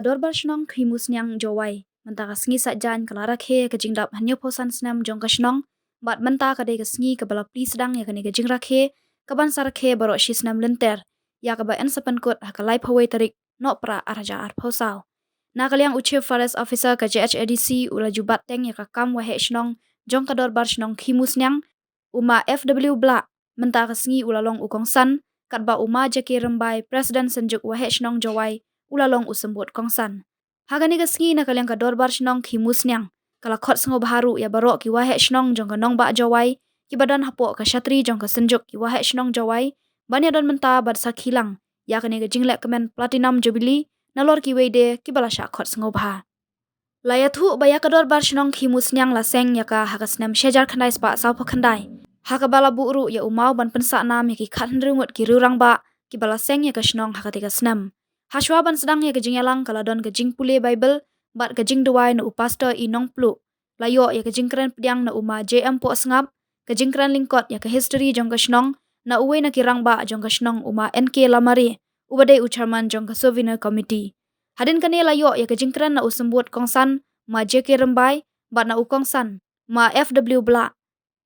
kador bar shnong khimus nyang jowai menta ka sngi sajan kalara khe ka jingdap hanyo posan snam jong ka shnong bat menta ka de ka sngi ka bala pli sedang ya ka ne ka jingra khe ka ban sar khe baro shi snam lenter ya ka ba en sapan kot ha ka lai phawai tarik no pra araja ar phosau na kalyang uche forest officer ka JHADC ula jubat teng ya ka kam wa he shnong jong kador bar shnong khimus nyang uma FW bla menta ka sngi ula long ukong san kat ba uma jake rembai president senjuk wa he shnong jowai ulalong usembut kongsan. Hagani ka sngi na kalyang ka dorbar shnong khimus nyang. Kala khot sengo baharu ya barok ki wahe shnong jong ka nong ba jawai. Ki badan hapo ka syatri jong ka senjuk ki wahe shnong jawai. Banya don menta bad sakhilang. Ya kani ka jinglek kemen platinum jubilee. Nalor ki weide ki bala syak khot sengo baha. Layathu baya ka dorbar shnong khimus nyang la seng ya ka hakas nem syajar khandai spa saupo khandai. Haka bala buuru ya umau ban pensa nam ya ki khat hendrungut ki rurang ba. Ki bala seng ya ka shnong hakatika snem. Haswa ban sedang ya kejing yalang kaladon kejing pule Bible bat kejing duai na upastor inong plu layo ya kejing keren pediang na uma JM po sengap kejing keren lingkot ya ke history jong ka shnong na uwe na kirang ba jong ka shnong uma NK lamari ubade uchairman jong ka souvenir committee hadin kane layo ya kejing keren na usembut kongsan ma JK rembai bat na ukongsan ma FW bla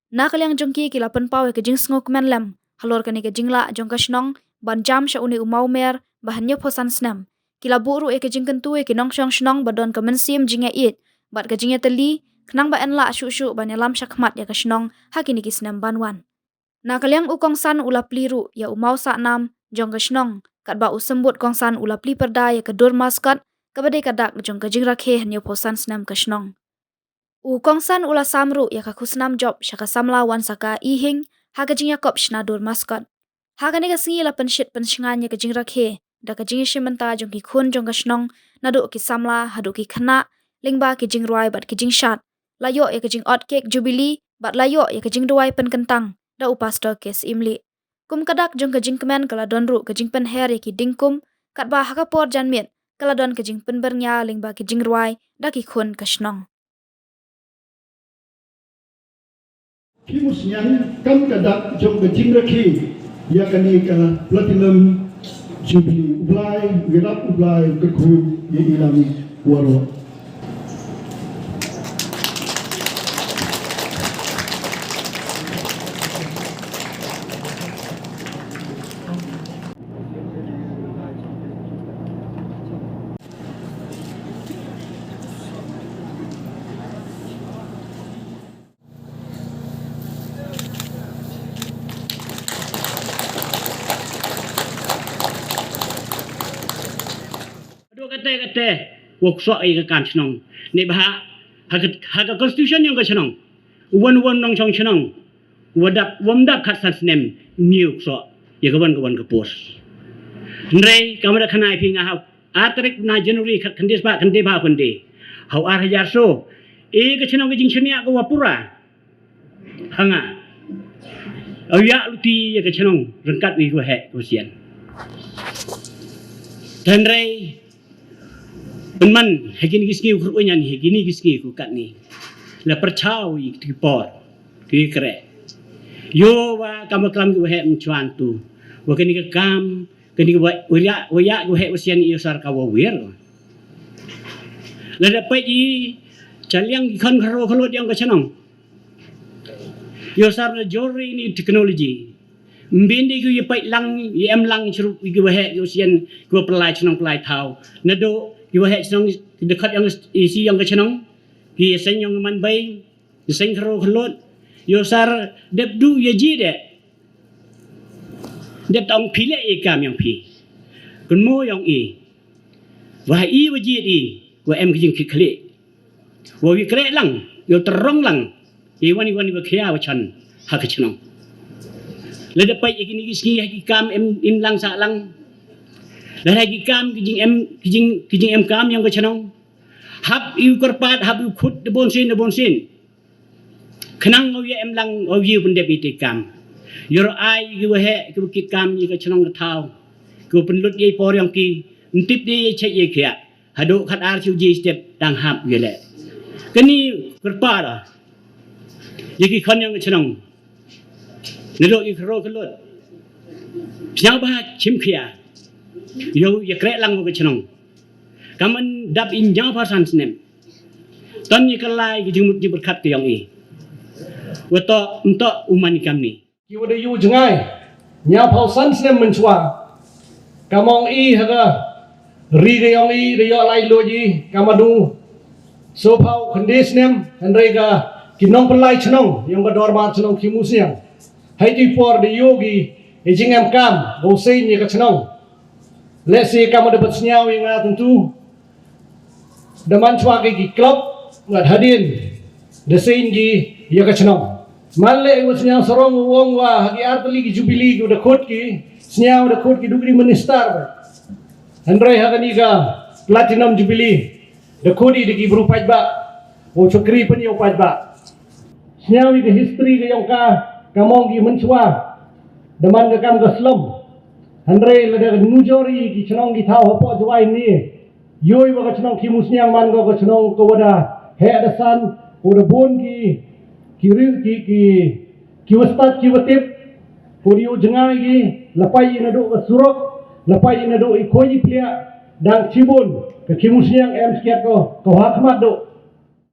na kalyang jongki kilapan pau ya kejing sengok menlem halor kane kejing la jong ka shnong ban jam sya uni umau mer bahannya posan snam kila buru e kejing kentu e kinong syong shnong badon kemensim jinge it bat kejingnya teli kenang ba enla syu ban lam syakmat ya ka shnong hakini ki snam banwan na kalyang ukong san ula pliru ya umau sa nam jong ka shnong kat ba usembut kong san ula pli perda ya kedur maskat kabade kadak jong ka jingra khe hanyo posan snam ka shnong ukong san ula samru ya ka khusnam job syaka samla wan saka ihing ha kejing yakop shnadur maskat ha kani ka singi la penshit penshingan ya kejing rakhe da kejing shimenta jong ki khun jong ka shnong nadu ki samla hadu ki khana lingba ki jing ruai bat ki jing shat layo ya kejing ot cake jubilee bat layo ya kejing ruai pen kentang da upastor kes imli kum kadak jong kejing kemen kala donru kejing pen her ya ki dingkum kat ba hakapor janmit kala don kejing pen bernya lingba ki jing ruai da ki khun ka shnong khimus nyang kam kadak jong kejing rakhi ya kani ka platinum jubilee ublai wirap ublai kekhu ye ilami waro kate workshop ai ka kan chnong ne ba ha ka constitution yang ka chnong wan nong chong chnong wamdap khat san snem new so ye ka wan ka pos ndrei kamera khanai phi nga ha atrik na january khat khandis ba khande ba khande hau ar hajar so e ka chnong ka jing chnia ka wapura hanga awya luti ye ka chnong rangkat wi ko he ko sian tandrei Penman, hegini kisni ukur unyan hegini kisni ukur kat ni. La percau iki por, ki kre. Yo wa kamu kelam ku he mencuan tu. Wa kini ke kam, kini ke waya ku he usian iyo sar ka wir. La dapat i caliang ikan karo kelot yang ke cenong. Yo sar jori ni teknologi. Mbindi ku ye pai lang ye em lang chru ku he usian ku pelai cenong pelai tau. Nado Iwa hek senong dekat yang isi yang kecenong, ki sen yang man bay, sen karo kelot, yo sar dep du ye ji de, dep tong pile e kam yang pi, kun mo yang e, wah i waji di, wah em kijing kikli, wah wi kre lang, yo terong lang, wani wa kya wa chan ha kecenong. Le dep pai ikini kiski ha ki kam em lang sa lang. Dan lagi kam kijing em kam yang kechanong hab iu kerpat hab iu khut de bonsin kenang au ye em lang au yu pendep ite kam yor ai yu he ku kit kam ye kechanong thau ku penlut ye por yang ki ntip ye che ye khia hadu khat ar chu ji step dang hab ye le keni kerpat ye ki khon yang kechanong nedo i khro kelot pyang ba chim khia yo ye kre lang ko chnong kaman dap injang pasan snem tan ni kalai ki jimut ji berkat ke yang i wato untuk uman kami ki wada yu jengai nya phau san snem menchwa kamong i haga ri ge yong i de yo lai lo ji kamadu so phau khande snem handrega kinong pelai chnong yang bador bar chnong ki musiang hai ti por de yogi e jingam kam go sei ni ka chnong let's say kamu dapat senyau yang tentu daman chwa ki club ngat hadin de sein gi ya ka chnong malle was senyau sorong wong wa hagi artli ki jubili ki da khot ki senyau da khot ki dugri minister ba andrai hagani ka platinum jubili da khodi de ki bru paj ba o chokri pan yo paj ba senyau ki history ke yong ka kamong ki menchwa daman ka kam ka slum Andre lada nujori ki chnong ki thao hopo jwai ni yoi wa ka chnong ki musnyang man go ka chnong ko wada he ada san ko da bon ki ri ki wastat ki watip ko dio jengai ki lapai ina do ka surok lapai ina do i koji plia dang cibon ka ki musnyang em skiat ko hakmat do